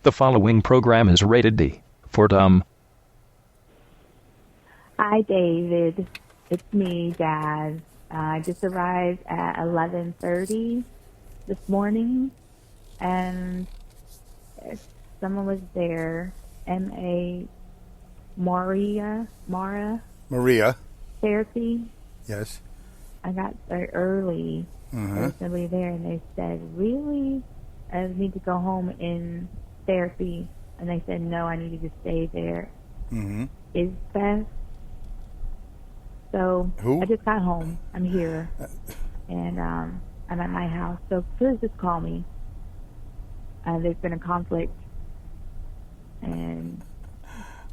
The following program is rated D for dumb. Hi, David. It's me, Dad. I just arrived at 11:30 this morning, and someone was there. Mara therapy. Yes. I got there early. There's somebody there, and they said, "Really? I need to go home in therapy." And they said, "No, I need you to stay there." Is Beth? So Who? I just got home. I'm here, and I'm at my house. So please just call me. There's been a conflict, and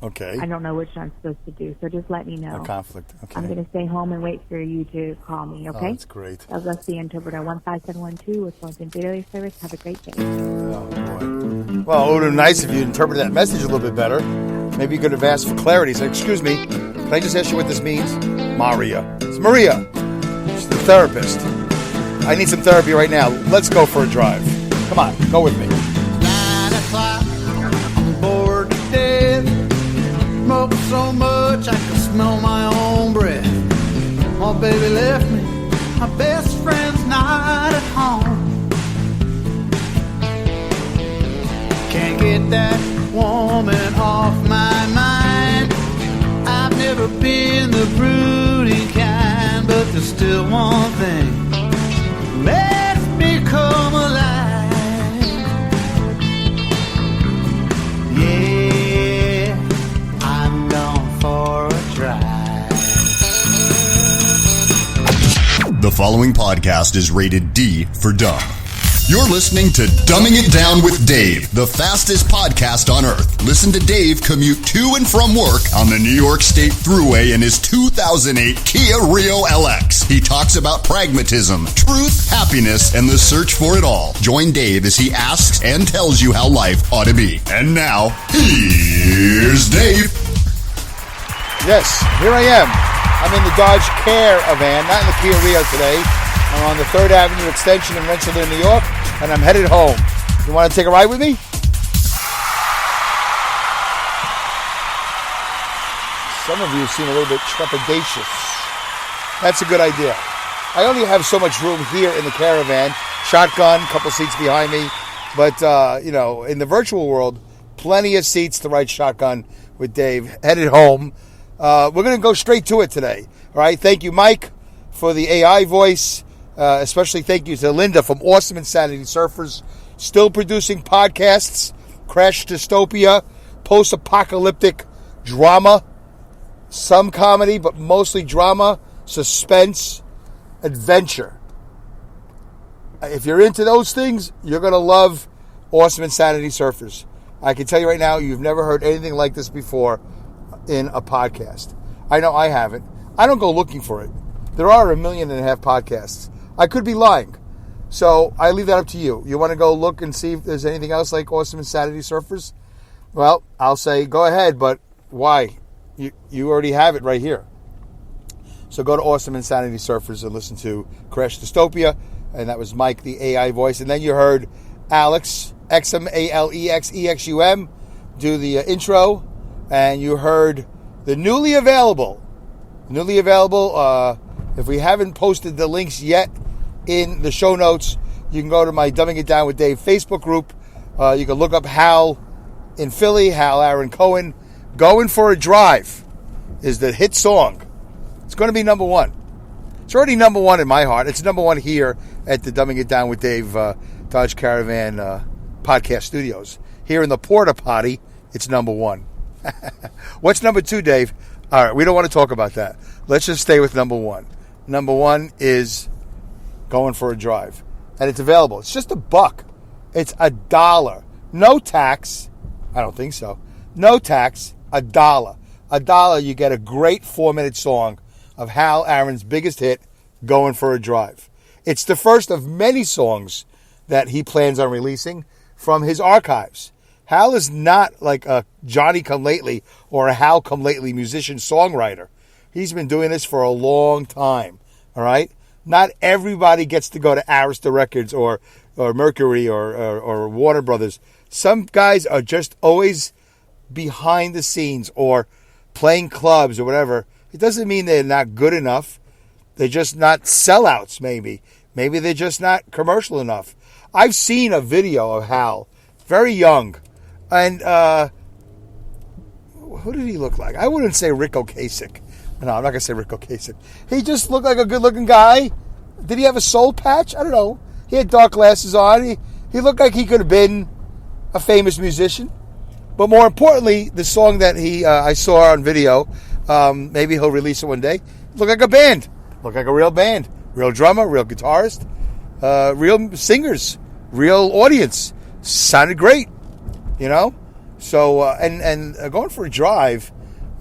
Okay. I don't know which I'm supposed to do. So just let me know. A conflict. Okay. I'm going to stay home and wait for you to call me. Okay? Oh, that's great. I'll go see Interpreter 15712 with Phone Daily Service. Have a great day. Oh, boy. Well, it would have been nice if you interpreted that message a little bit better. Maybe you could have asked for clarity. Say, excuse me, can I just ask you what this means? Maria. It's Maria. She's the therapist. I need some therapy right now. Let's go for a drive. Come on, go with me. 9 o'clock, I'm bored to death. Smoke so much I can smell my own breath. My baby left me, my best friend's not at home. Can't get that woman off my mind. I've never been the brooding kind, but there's still one thing makes me come alive. Yeah, I'm gone for a drive. The following podcast is rated D for dumb. You're listening to Dumbing It Down with Dave, the fastest podcast on earth. Listen to Dave commute to and from work on the New York State Thruway in his 2008 Kia Rio LX. He talks about pragmatism, truth, happiness, and the search for it all. Join Dave as he asks and tells you how life ought to be. And now, here's Dave. Yes, here I am. I'm in the Dodge Caravan, not in the Kia Rio today. I'm on the 3rd Avenue extension in Rensselaer, New York, and I'm headed home. You want to take a ride with me? Some of you seem a little bit trepidatious. That's a good idea. I only have so much room here in the caravan. Shotgun, couple seats behind me. But, in the virtual world, plenty of seats to ride shotgun with Dave. Headed home. We're going to go straight to it today. All right. Thank you, Mike, for the AI voice. Especially thank you to Linda from Awesome Insanity Surfers. Still producing podcasts. Crash Dystopia. Post-apocalyptic drama. Some comedy, but mostly drama. Suspense. Adventure. If you're into those things, you're going to love Awesome Insanity Surfers. I can tell you right now, you've never heard anything like this before in a podcast. I know I haven't. I don't go looking for it. There are 1.5 million podcasts. I could be lying. So I leave that up to you. You want to go look and see if there's anything else like Awesome Insanity Surfers? Well, I'll say go ahead, but why? You already have it right here. So go to Awesome Insanity Surfers and listen to Crash Dystopia. And that was Mike, the AI voice. And then you heard Alex, XMALEXEXUM, do the intro. And you heard the newly available. If we haven't posted the links yet in the show notes, you can go to my Dumbing It Down with Dave Facebook group. You can look up hal-in-philly, Hal Aaron Cohen. Going for a Drive is the hit song. It's going to be number one. It's already number one in my heart. It's number one here at the Dumbing It Down with Dave Dodge Caravan podcast studios. Here in the Porta Potty, it's number one. What's number two, Dave? All right, we don't want to talk about that. Let's just stay with number one. Number one is Going for a Drive. And it's available. It's just $1. It's $1. No tax. I don't think so. No tax. $1. $1, you get a great 4-minute song of Hal Aaron's biggest hit, Going for a Drive. It's the first of many songs that he plans on releasing from his archives. Hal is not like a Johnny Come Lately or a Hal Come Lately musician-songwriter. He's been doing this for a long time, all right? Not everybody gets to go to Arista Records or, Mercury or Warner Brothers. Some guys are just always behind the scenes or playing clubs or whatever. It doesn't mean they're not good enough. They're just not sellouts, maybe. Maybe they're just not commercial enough. I've seen a video of Hal, very young. And who did he look like? I wouldn't say Rick Ocasek. No, I'm not going to say Rick Ocasek. He just looked like a good-looking guy. Did he have a soul patch? I don't know. He had dark glasses on. He looked like he could have been a famous musician. But more importantly, the song that I saw on video, maybe he'll release it one day, looked like a band. Looked like a real band. Real drummer, real guitarist, real singers, real audience. Sounded great, you know? So, and going for a drive,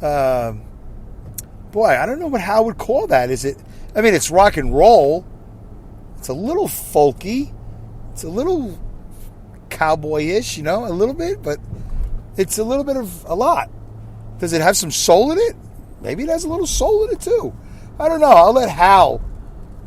boy, I don't know what Hal would call that. It's rock and roll. It's a little folky. It's a little cowboyish, a little bit, but it's a little bit of a lot. Does it have some soul in it? Maybe it has a little soul in it too. I don't know. I'll let Hal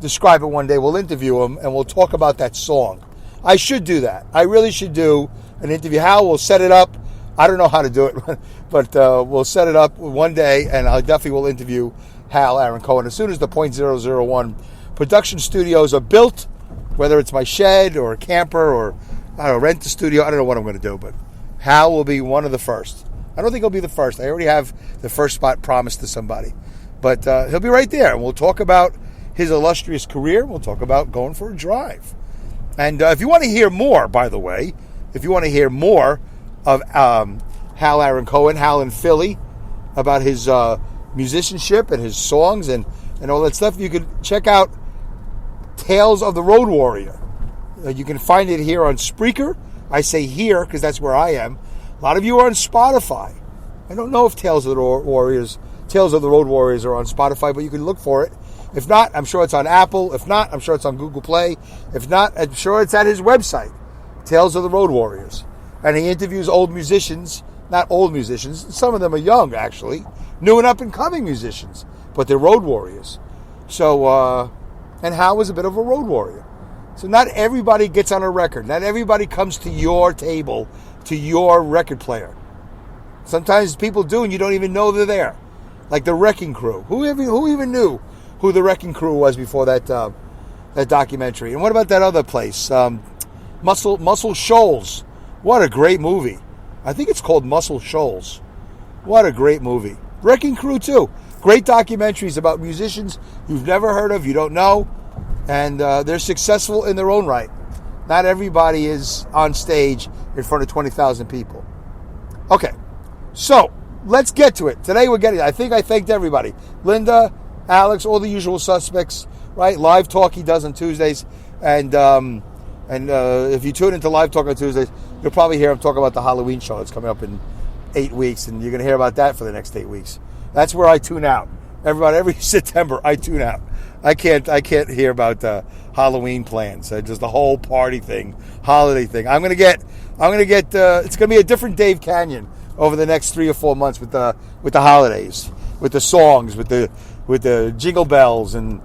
describe it one day. We'll interview him and we'll talk about that song. I should do that. I really should do an interview. Hal will set it up. I don't know how to do it, but we'll set it up one day and I definitely will interview Hal Aaron Cohen. As soon as the .001 production studios are built, whether it's my shed or a camper or rent the studio, I don't know what I'm going to do, but Hal will be one of the first. I don't think he'll be the first. I already have the first spot promised to somebody. But he'll be right there, and we'll talk about his illustrious career. We'll talk about going for a drive. And if you want to hear more, by the way, if you want to hear more of Hal Aaron Cohen, hal-in-philly, about his musicianship and his songs and all that stuff, you can check out Tales of the Road Warrior. You can find it here on Spreaker. I say here because that's where I am. A lot of you are on Spotify. I don't know if Tales of the Road Warriors are on Spotify, but you can look for it. If not, I'm sure it's on Apple. If not, I'm sure it's on Google Play. If not, I'm sure it's at his website, Tales of the Road Warriors. And he interviews old musicians, not old musicians. Some of them are young, actually. New and up-and-coming musicians. But they're road warriors. So, and Hal was a bit of a road warrior. So not everybody gets on a record. Not everybody comes to your table, to your record player. Sometimes people do, and you don't even know they're there. Like the Wrecking Crew. Who even knew who the Wrecking Crew was before that documentary? And what about that other place, Muscle Shoals? What a great movie! I think it's called Muscle Shoals. What a great movie! Wrecking Crew too. Great documentaries about musicians you've never heard of, you don't know, and they're successful in their own right. Not everybody is on stage in front of 20,000 people. Okay, so let's get to it. Today I think I thanked everybody. Linda, Alex, all the usual suspects, right? Live Talk he does on Tuesdays. And if you tune into Live Talk on Tuesdays, you'll probably hear him talk about the Halloween show that's coming up in 8 weeks. And you're going to hear about that for the next 8 weeks. That's where I tune out. Every September, I tune out. I can't hear about Halloween plans. Just the whole party thing, holiday thing. I'm gonna get. It's gonna be a different Dave Canyon over the next 3 or 4 months with the holidays, with the songs, with the jingle bells and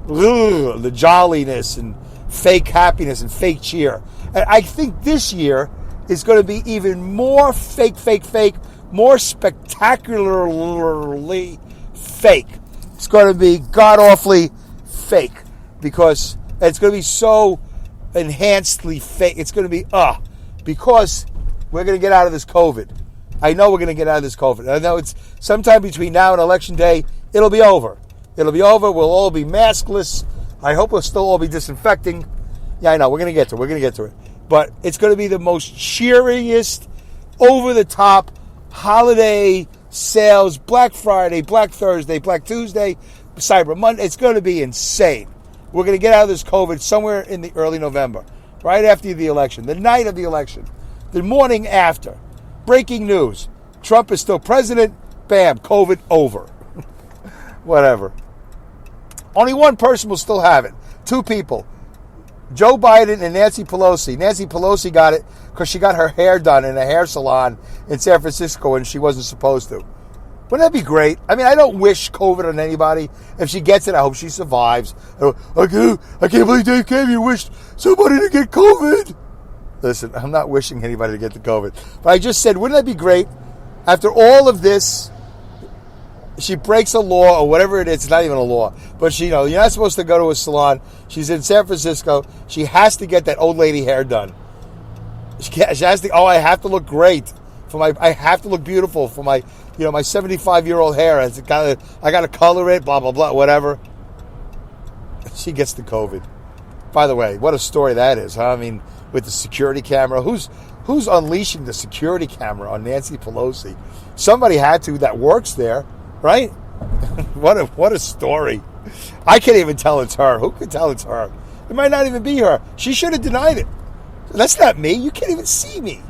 the jolliness and fake happiness and fake cheer. And I think this year is going to be even more fake, more spectacularly fake. It's going to be god-awfully fake because it's going to be so enhancedly fake. It's going to be, because we're going to get out of this COVID. I know we're going to get out of this COVID. I know it's sometime between now and Election Day, it'll be over. It'll be over. We'll all be maskless. I hope we'll still all be disinfecting. Yeah, I know. We're going to get to it. But it's going to be the most cheeriest, over-the-top holiday sales, Black Friday, Black Thursday, Black Tuesday, Cyber Monday. It's going to be insane. We're going to get out of this COVID somewhere in the early November, right after the election, the night of the election, the morning after. Breaking news. Trump is still president. Bam, COVID over. Whatever. Only one person will still have it. 2 people. Joe Biden and Nancy Pelosi. Nancy Pelosi got it because she got her hair done in a hair salon in San Francisco and she wasn't supposed to. Wouldn't that be great? I mean, I don't wish COVID on anybody. If she gets it, I hope she survives. I can't believe Dave Campion wished somebody to get COVID. Listen, I'm not wishing anybody to get the COVID. But I just said, wouldn't that be great? After all of this, she breaks a law or whatever it is. It's not even a law. But you're not supposed to go to a salon. She's in San Francisco. She has to get that old lady hair done. She has to, I have to look great. I have to look beautiful for my, my 75-year-old hair. I got to color it, blah, blah, blah, whatever. She gets the COVID. By the way, what a story that is, huh? I mean, with the security camera. Who's unleashing the security camera on Nancy Pelosi? Somebody had to that works there, right? What a story. I can't even tell it's her. Who can tell it's her? It might not even be her. She should have denied it. That's not me. You can't even see me.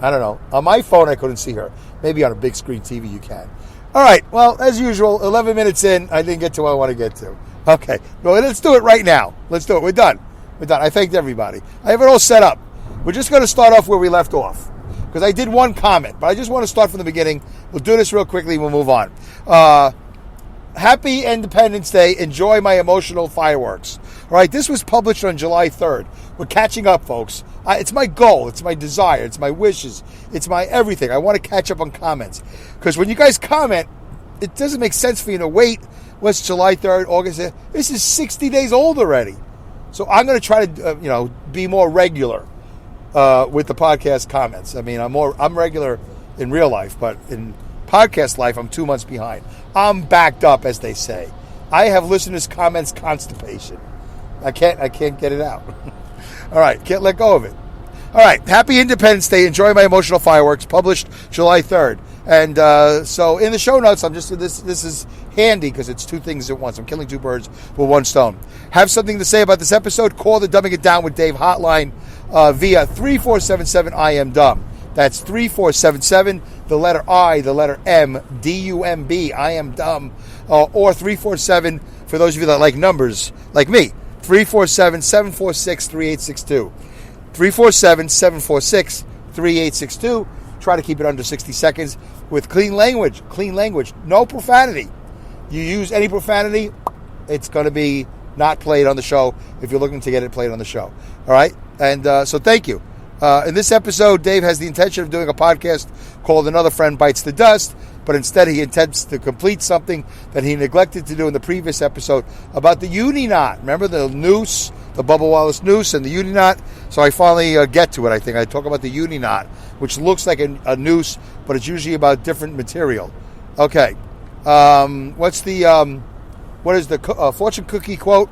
I don't know. On my phone, I couldn't see her. Maybe on a big screen TV, you can. All right. Well, as usual, 11 minutes in, I didn't get to what I want to get to. Okay. Well, let's do it right now. Let's do it. We're done. I thanked everybody. I have it all set up. We're just going to start off where we left off. Because I did one comment, but I just want to start from the beginning. We'll do this real quickly. We'll move on. Happy Independence Day. Enjoy my emotional fireworks. All right. This was published on July 3rd. We're catching up, folks. It's my goal. It's my desire. It's my wishes. It's my everything. I want to catch up on comments. Because when you guys comment, it doesn't make sense for you to wait. What's July 3rd, August? This is 60 days old already. So I'm going to try to, be more regular with the podcast comments. I mean, I'm regular in real life, but in podcast life, I'm 2 months behind. I'm backed up, as they say. I have listeners' comments constipation. I can't get it out. All right, can't let go of it. All right, happy Independence Day. Enjoy my emotional fireworks. Published July 3rd. And so in the show notes, I'm just this is handy because it's two things at once. I'm killing two birds with one stone. Have something to say about this episode? Call the Dumbing It Down with Dave hotline via 3477 I am dumb. That's 3477, the letter I, the letter M, D-U-M-B, I am dumb, or 347 for those of you that like numbers, like me. 347-746-3862. 347-746-3862. Try to keep it under 60 seconds with clean language. Clean language. No profanity. You use any profanity, it's going to be not played on the show if you're looking to get it played on the show. All right? And so thank you. In this episode, Dave has the intention of doing a podcast called Another Friend Bites the Dust, but instead he intends to complete something that he neglected to do in the previous episode about the uni knot. Remember the noose, the Bubba Wallace noose and the uni knot? So I finally get to it, I think. I talk about the uni knot, which looks like a noose, but it's usually about different material. Okay. What is the fortune cookie quote?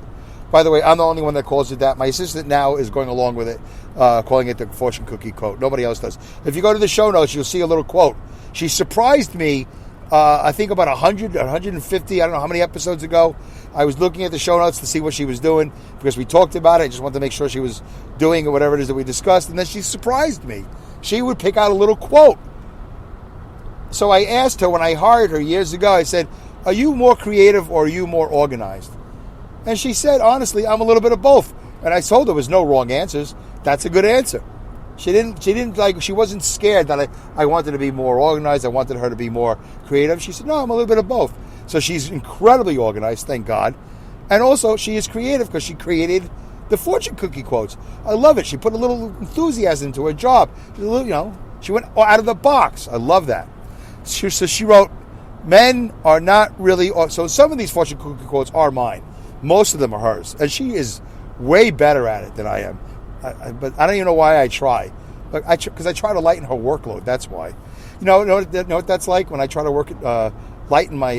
By the way, I'm the only one that calls it that. My assistant now is going along with it, calling it the fortune cookie quote. Nobody else does. If you go to the show notes, you'll see a little quote. She surprised me, I think about 100, 150, I don't know how many episodes ago. I was looking at the show notes to see what she was doing because we talked about it. I just wanted to make sure she was doing whatever it is that we discussed. And then she surprised me. She would pick out a little quote. So I asked her when I hired her years ago, I said, are you more creative or are you more organized? And she said, honestly, I'm a little bit of both. And I told her there was no wrong answers. That's a good answer. She wasn't scared that I wanted to be more organized. I wanted her to be more creative. She said, no, I'm a little bit of both. So she's incredibly organized, thank God. And also, she is creative because she created the fortune cookie quotes. I love it. She put a little enthusiasm into her job. She went out of the box. I love that. So she wrote, men are not really... So some of these fortune cookie quotes are mine. Most of them are hers. And she is way better at it than I am. But I don't even know why I try. Because I try to lighten her workload. That's why. You know what that's like when I try to lighten my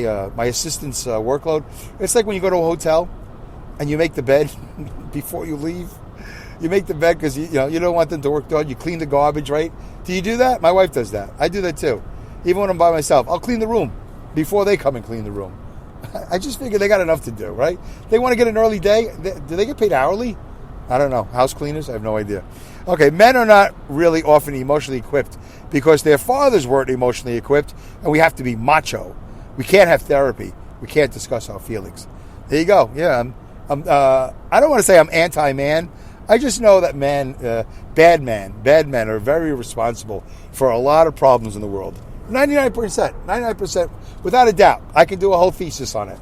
assistant's workload? It's like when you go to a hotel and you make the bed before you leave. You make the bed because you don't want them to work done. You clean the garbage, right? Do you do that? My wife does that. I do that too. Even when I'm by myself, I'll clean the room before they come and clean the room. I just figure they got enough to do, right? They want to get an early day. Do they get paid hourly? I don't know. House cleaners? I have no idea. Okay, men are not really often emotionally equipped because their fathers weren't emotionally equipped, and we have to be macho. We can't have therapy. We can't discuss our feelings. There you go. Yeah, I don't want to say I'm anti-man. I just know that bad men are very responsible for a lot of problems in the world. 99%, without a doubt. I can do a whole thesis on it.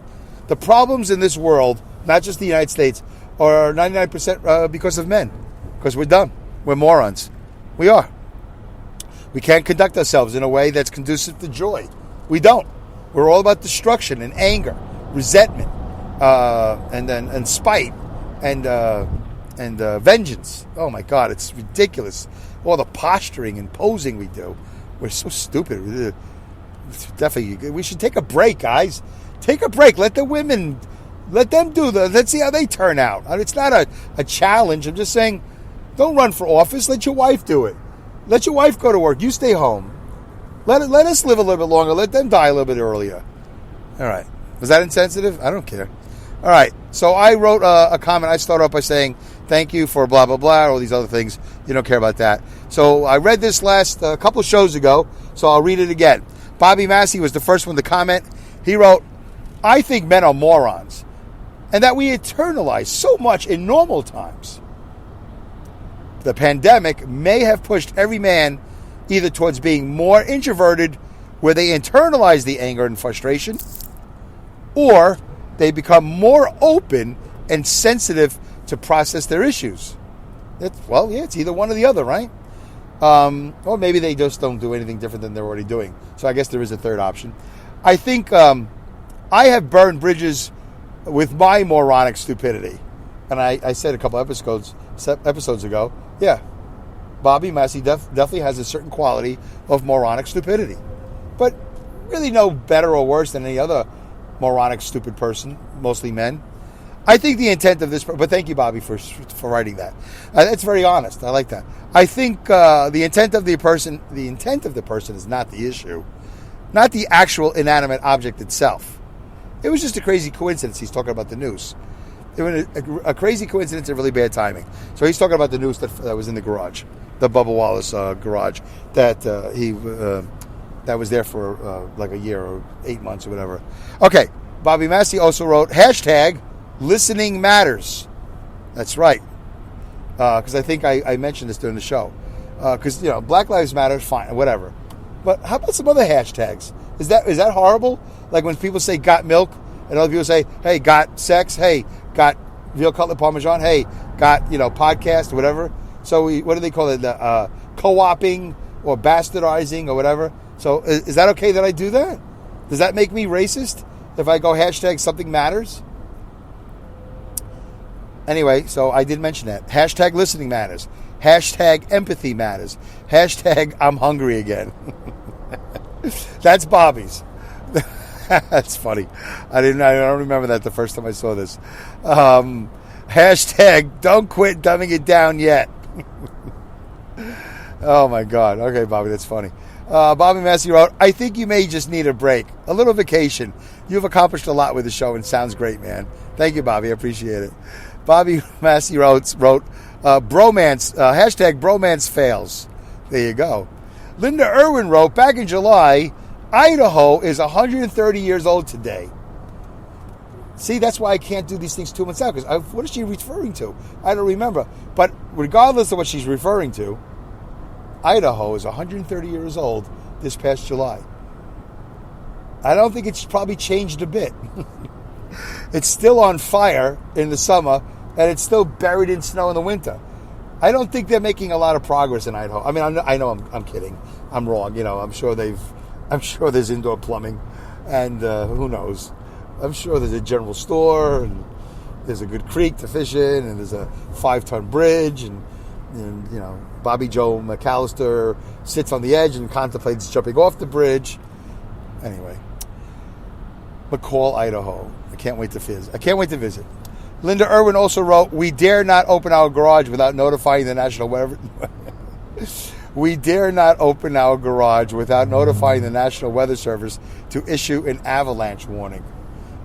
The problems in this world, not just the United States, are 99% because of men. Because we're dumb. We're morons. We are. We can't conduct ourselves in a way that's conducive to joy. We don't. We're all about destruction and anger, resentment, and spite, and vengeance. Oh my God, it's ridiculous. All the posturing and posing we do. We're so stupid. Definitely, we should take a break, guys. Take a break. Let the women, let them do let's see how they turn out. It's not a challenge. I'm just saying, don't run for office. Let your wife do it. Let your wife go to work. You stay home. Let us live a little bit longer. Let them die a little bit earlier. All right. Was that insensitive? I don't care. All right. So I wrote a comment. I started off by saying, thank you for blah, blah, blah, all these other things. You don't care about that. So I read this last couple of shows ago, so I'll read it again. Bobby Massey was the first one to comment. He wrote, I think men are morons, and that we internalize so much in normal times. The pandemic may have pushed every man either towards being more introverted, where they internalize the anger and frustration, or they become more open and sensitive to process their issues. It's either one or the other, right? Or maybe they just don't do anything different than they're already doing. So I guess there is a third option. I think I have burned bridges with my moronic stupidity. And I said a couple episodes ago, yeah, Bobby Massey definitely has a certain quality of moronic stupidity. But really no better or worse than any other moronic, stupid person, mostly men. I think the intent of this, but thank you, Bobby, for writing that. That's very honest. I like that. I think the intent of the person is not the issue, not the actual inanimate object itself. It was just a crazy coincidence. He's talking about the noose. It was a crazy coincidence and really bad timing. So he's talking about the noose that was in the garage, the Bubba Wallace garage that that was there for like a year or 8 months or whatever. Okay, Bobby Massey also wrote, hashtag listening matters. That's right. Because I think I mentioned this during the show. Because, Black Lives Matter, fine, whatever. But how about some other hashtags? Is that horrible? Like when people say got milk, and other people say, hey, got sex, hey, got veal cutlet parmesan, hey, got, podcast, whatever. So what do they call it? Co-oping or bastardizing or whatever. So is that okay that I do that? Does that make me racist if I go hashtag something matters? Anyway, so I did mention that. Hashtag listening matters. Hashtag empathy matters. Hashtag I'm hungry again. That's Bobby's. That's funny. I don't remember that the first time I saw this. Hashtag don't quit dumbing it down yet. Oh my God. Okay, Bobby, that's funny. Bobby Massey wrote, I think you may just need a break. A little vacation. You've accomplished a lot with the show and sounds great, man. Thank you, Bobby. I appreciate it. Bobby Massey wrote bromance, hashtag bromance fails. There you go. Linda Irwin wrote, back in July, Idaho is 130 years old today. See, that's why I can't do these things 2 months out, because what is she referring to? I don't remember. But regardless of what she's referring to, Idaho is 130 years old this past July. I don't think it's probably changed a bit. It's still on fire in the summer, and it's still buried in snow in the winter. I don't think they're making a lot of progress in Idaho. I mean, I know I'm kidding. I'm wrong. I'm sure there's indoor plumbing, and who knows? I'm sure there's a general store, and there's a good creek to fish in, and there's a 5-ton bridge, and Bobby Joe McAllister sits on the edge and contemplates jumping off the bridge. Anyway, McCall, Idaho. I can't wait to visit. Linda Irwin also wrote, we dare not open our garage without notifying the National Weather. We dare not open our garage without notifying the National Weather Service to issue an avalanche warning.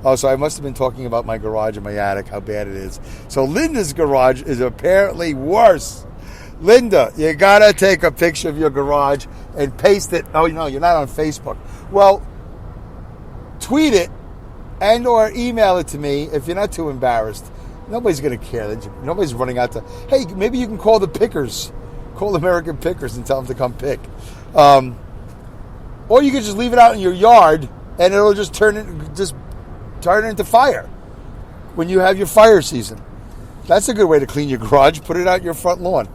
Oh, so I must have been talking about my garage and my attic, how bad it is. So Linda's garage is apparently worse. Linda, you gotta take a picture of your garage and paste it. Oh, you're not on Facebook. Well, tweet it and or email it to me if you're not too embarrassed. Nobody's going to care. Nobody's running out to, hey, maybe you can call the pickers. Call American Pickers and tell them to come pick. Or you could just leave it out in your yard and it'll just turn it into fire when you have your fire season. That's a good way to clean your garage. Put it out your front lawn.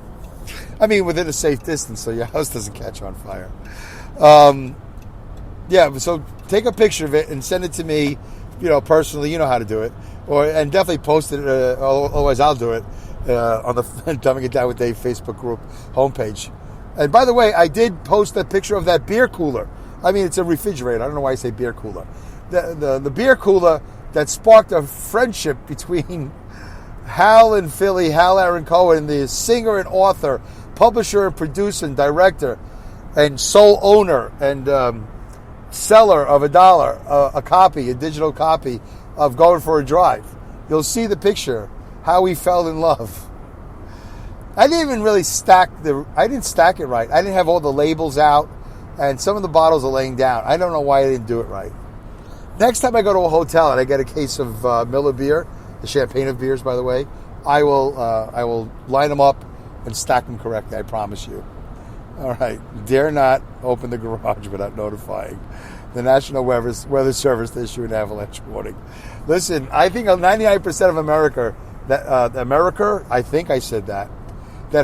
I mean, within a safe distance so your house doesn't catch on fire. Yeah, so take a picture of it and send it to me, personally. You know how to do it. And definitely post it, otherwise I'll do it, on the Dumbing It Down with Dave Facebook group homepage. And by the way, I did post a picture of that beer cooler. I mean, it's a refrigerator. I don't know why I say beer cooler. The beer cooler that sparked a friendship between hal-in-philly, Hal Aaron Cohen, the singer and author, publisher and producer and director, and sole owner and seller of a digital copy of Going for a Drive. You'll see the picture, how we fell in love. I didn't even really I didn't stack it right. I didn't have all the labels out, and some of the bottles are laying down. I don't know why I didn't do it right. Next time I go to a hotel and I get a case of Miller beer, the champagne of beers, by the way, I will line them up and stack them correctly, I promise you. All right. Dare not open the garage without notifying the National Weather Service to issue an avalanche warning. Listen, I think 99% of America, I think I said that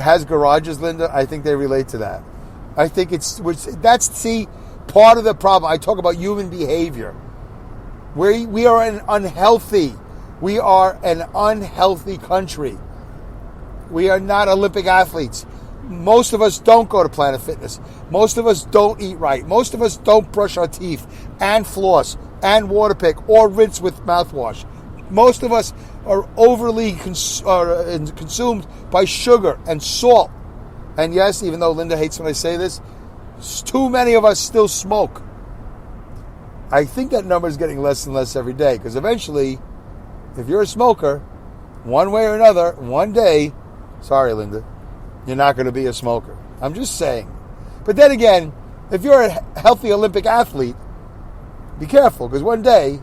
has garages, Linda, I think they relate to that. I think that's part of the problem. I talk about human behavior. We are an unhealthy country. We are not Olympic athletes. Most of us don't go to Planet Fitness. Most of us don't eat right. Most of us don't brush our teeth and floss and water pick or rinse with mouthwash. Most of us are overly consumed by sugar and salt. And yes, even though Linda hates when I say this, too many of us still smoke. I think that number is getting less and less every day, because eventually, if you're a smoker, one way or another, one day, sorry, Linda, you're not going to be a smoker. I'm just saying. But then again, if you're a healthy Olympic athlete, be careful, because one day,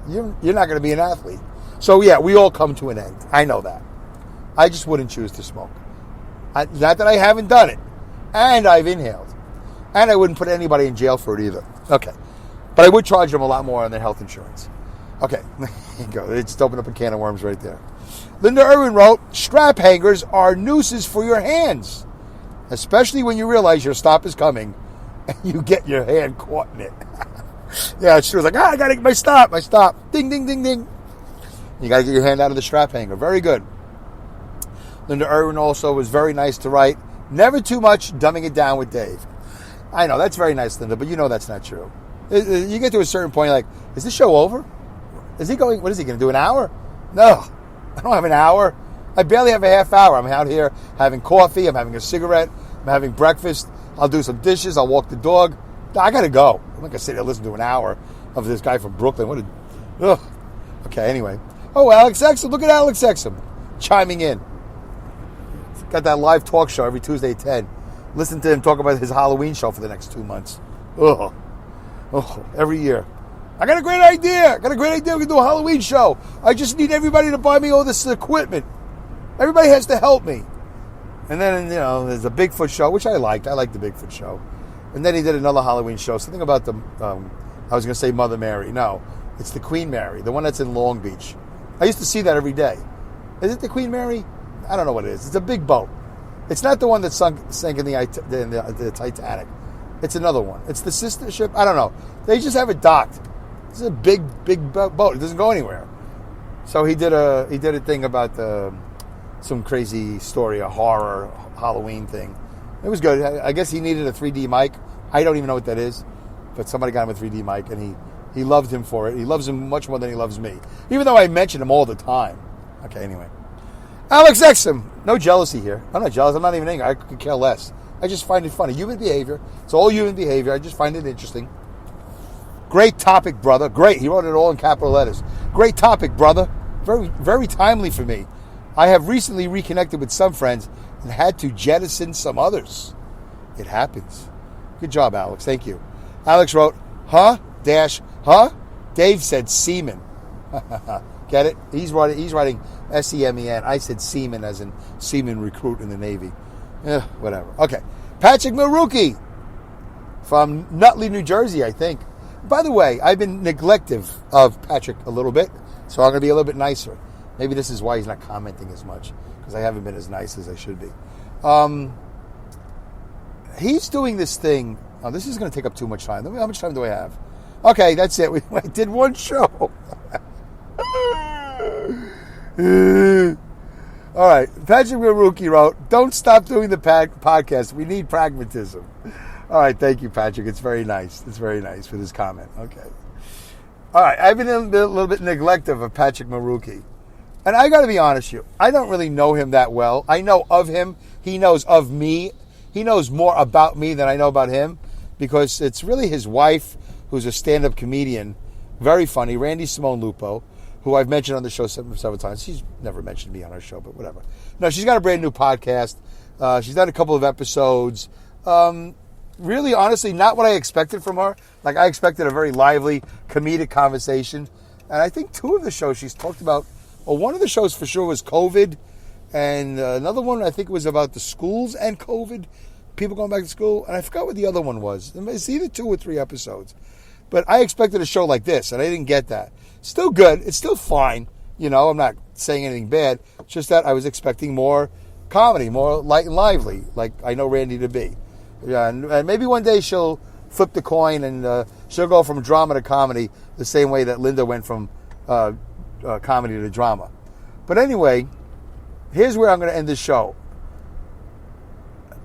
you're not going to be an athlete. So yeah, we all come to an end. I know that. I just wouldn't choose to smoke. Not that I haven't done it. And I've inhaled. And I wouldn't put anybody in jail for it either. Okay. But I would charge them a lot more on their health insurance. Okay. There you go. It just opened up a can of worms right there. Linda Irwin wrote, strap hangers are nooses for your hands, especially when you realize your stop is coming and you get your hand caught in it. Yeah, she was like, I got to get my stop. Ding, ding, ding, ding. You got to get your hand out of the strap hanger. Very good. Linda Irwin also was very nice to write, never too much dumbing it down with Dave. I know, that's very nice, Linda, but you know that's not true. You get to a certain point, you're like, is this show over? What is he going to do, an hour? No, I don't have an hour. I barely have a half hour. I'm out here having coffee. I'm having a cigarette. I'm having breakfast. I'll do some dishes. I'll walk the dog. I got to go. I'm not going to sit there and listen to an hour of this guy from Brooklyn. Okay, anyway. Oh, Alex Exum. Look at Alex Exum chiming in. Got that live talk show every Tuesday at 10. Listen to him talk about his Halloween show for the next 2 months. Every year. I got a great idea. We can do a Halloween show. I just need everybody to buy me all this equipment. Everybody has to help me. And then, there's a Bigfoot show, which I liked. I liked the Bigfoot show. And then he did another Halloween show. Something about I was going to say Mother Mary. No, it's the Queen Mary, the one that's in Long Beach. I used to see that every day. Is it the Queen Mary? I don't know what it is. It's a big boat. It's not the one that sank in the Titanic. It's another one. It's the sister ship. I don't know. They just have it docked. It's a big boat. It doesn't go anywhere. So he did a thing about some crazy story, a horror Halloween thing. It was good. I guess he needed a 3D mic. I don't even know what that is, but somebody got him a 3D mic, and he loved him for it. He loves him much more than he loves me, even though I mention him all the time. Okay, anyway. Alex Exum. No jealousy here. I'm not jealous. I'm not even angry. I could care less. I just find it funny. Human behavior. It's all human behavior. I just find it interesting. Great topic, brother. Great. He wrote it all in capital letters. Great topic, brother. Very, very timely for me. I have recently reconnected with some friends and had to jettison some others. It happens. Good job, Alex. Thank you. Alex wrote, huh? Dave said semen. Get it? He's writing S-E-M-E-N. I said semen as in semen recruit in the Navy. Whatever. Okay. Patrick Mirucki. from Nutley, New Jersey, I think. By the way, I've been neglective of Patrick a little bit, so I'm going to be a little bit nicer. Maybe this is why he's not commenting as much, because I haven't been as nice as I should be. He's doing this thing. Oh, this is going to take up too much time. How much time do I have? Okay, that's it. I did one show. All right. Patrick Mirucki wrote, "Don't stop doing the podcast. We need pragmatism." All right. Thank you, Patrick. It's very nice. It's very nice for this comment. Okay. All right. I've been a little bit neglective of Patrick Mirucki. And I got to be honest with you. I don't really know him that well. I know of him. He knows of me. He knows more about me than I know about him, because it's really his wife, who's a stand-up comedian, very funny, Randy Simone Lupo, who I've mentioned on the show several times. She's never mentioned me on her show, but whatever. No, she's got a brand new podcast. She's done a couple of episodes. Really, honestly, not what I expected from her. Like, I expected a very lively, comedic conversation. And I think two of the shows she's talked about, well, one of the shows for sure was COVID, and another one I think was about the schools and COVID, people going back to school, and I forgot what the other one was. It's either 2 or 3 episodes. But I expected a show like this, and I didn't get that. Still good. It's still fine. You know, I'm not saying anything bad. It's just that I was expecting more comedy, more light and lively, like I know Randy to be. Yeah, and maybe one day she'll flip the coin, and she'll go from drama to comedy the same way that Linda went from comedy to drama. But anyway, here's where I'm going to end this show.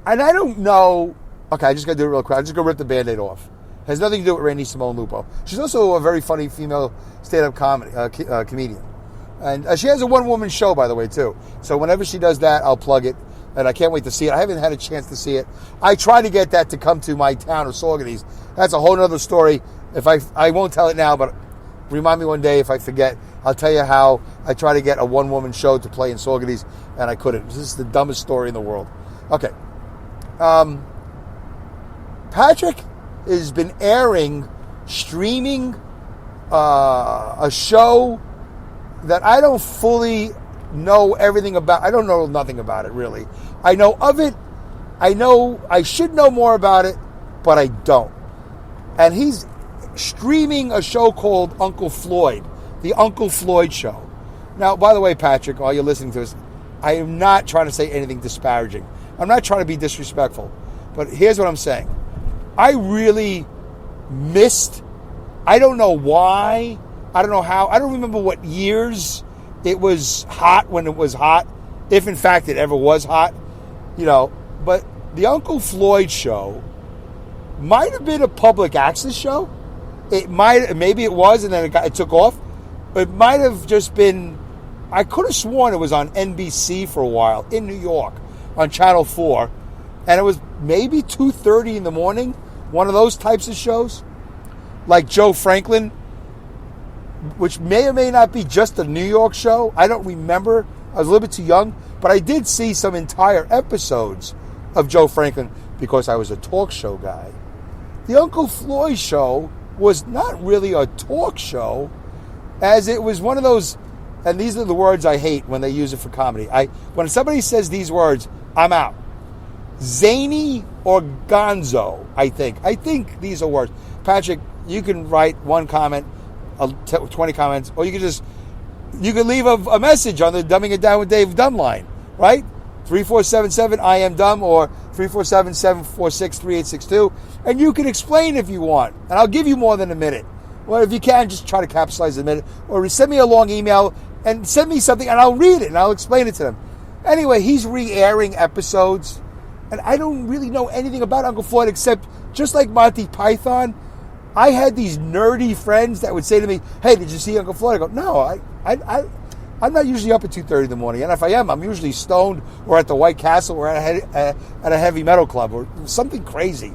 And I don't know. Okay, I just got to do it real quick. I'm just going to rip the Band-Aid off. Has nothing to do with Randy Simone Lupo. She's also a very funny female stand-up comedian. And she has a one-woman show, by the way, too. So whenever she does that, I'll plug it. And I can't wait to see it. I haven't had a chance to see it. I try to get that to come to my town of Saugerties. That's a whole other story. If I won't tell it now, but remind me one day if I forget. I'll tell you how I try to get a one-woman show to play in Saugerties, and I couldn't. This is the dumbest story in the world. Okay. Patrick has been streaming a show that I don't fully know everything about. I don't know nothing about it, really. I know of it. I know I should know more about it, but I don't. And he's streaming a show called Uncle Floyd, the Uncle Floyd Show. Now, by the way, Patrick, while you're listening to this, I am not trying to say anything disparaging. I'm not trying to be disrespectful. But here's what I'm saying. I really missed, I don't know why, I don't know how, I don't remember what years it was hot when it was hot, if in fact it ever was hot, you know. But the Uncle Floyd Show might have been a public access show. It might, maybe it was, and then it took off. It might have just been, I could have sworn it was on NBC for a while in New York on Channel 4, and it was maybe 2:30 in the morning, one of those types of shows, like Joe Franklin, which may or may not be just a New York show. I don't remember. I was a little bit too young, but I did see some entire episodes of Joe Franklin because I was a talk show guy. The Uncle Floyd Show was not really a talk show, as it was one of those, and these are the words I hate when they use it for comedy. When somebody says these words, I'm out. Zany or gonzo, I think. I think these are words. Patrick, you can write one comment, 20 comments, or you can leave a message on the Dumbing It Down with Dave Dumb line, right? 3477 I am dumb, or 347-746-3862, and you can explain if you want, and I'll give you more than a minute. Well, if you can, just try to capsulize a minute, or send me a long email and send me something, and I'll read it and I'll explain it to them. Anyway, he's re-airing episodes, and I don't really know anything about Uncle Floyd except, just like Monty Python, I had these nerdy friends that would say to me, "Hey, did you see Uncle Floyd?" I go, "No, I'm not usually up at 2:30 in the morning, and if I am, I'm usually stoned or at the White Castle or at a heavy metal club or something crazy."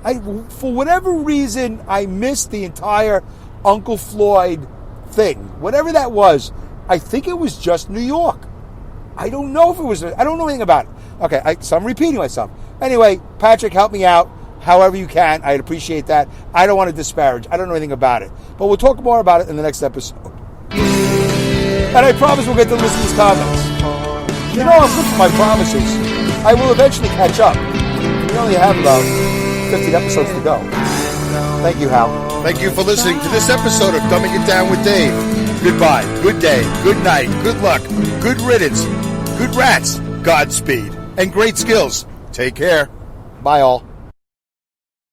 For whatever reason, I missed the entire Uncle Floyd thing. Whatever that was, I think it was just New York. I don't know if it was. I don't know anything about it. Okay, so I'm repeating myself. Anyway, Patrick, help me out however you can. I'd appreciate that. I don't want to disparage. I don't know anything about it. But we'll talk more about it in the next episode. And I promise we'll get to listen to these comments. You know I'm good for my promises. I will eventually catch up. We only have about 15 episodes to go. Thank you, Hal. Thank you for listening to this episode of Dumbing It Down with Dave. Goodbye, good day, good night, good luck, good riddance, good rats, Godspeed, and great skills. Take care. Bye, all.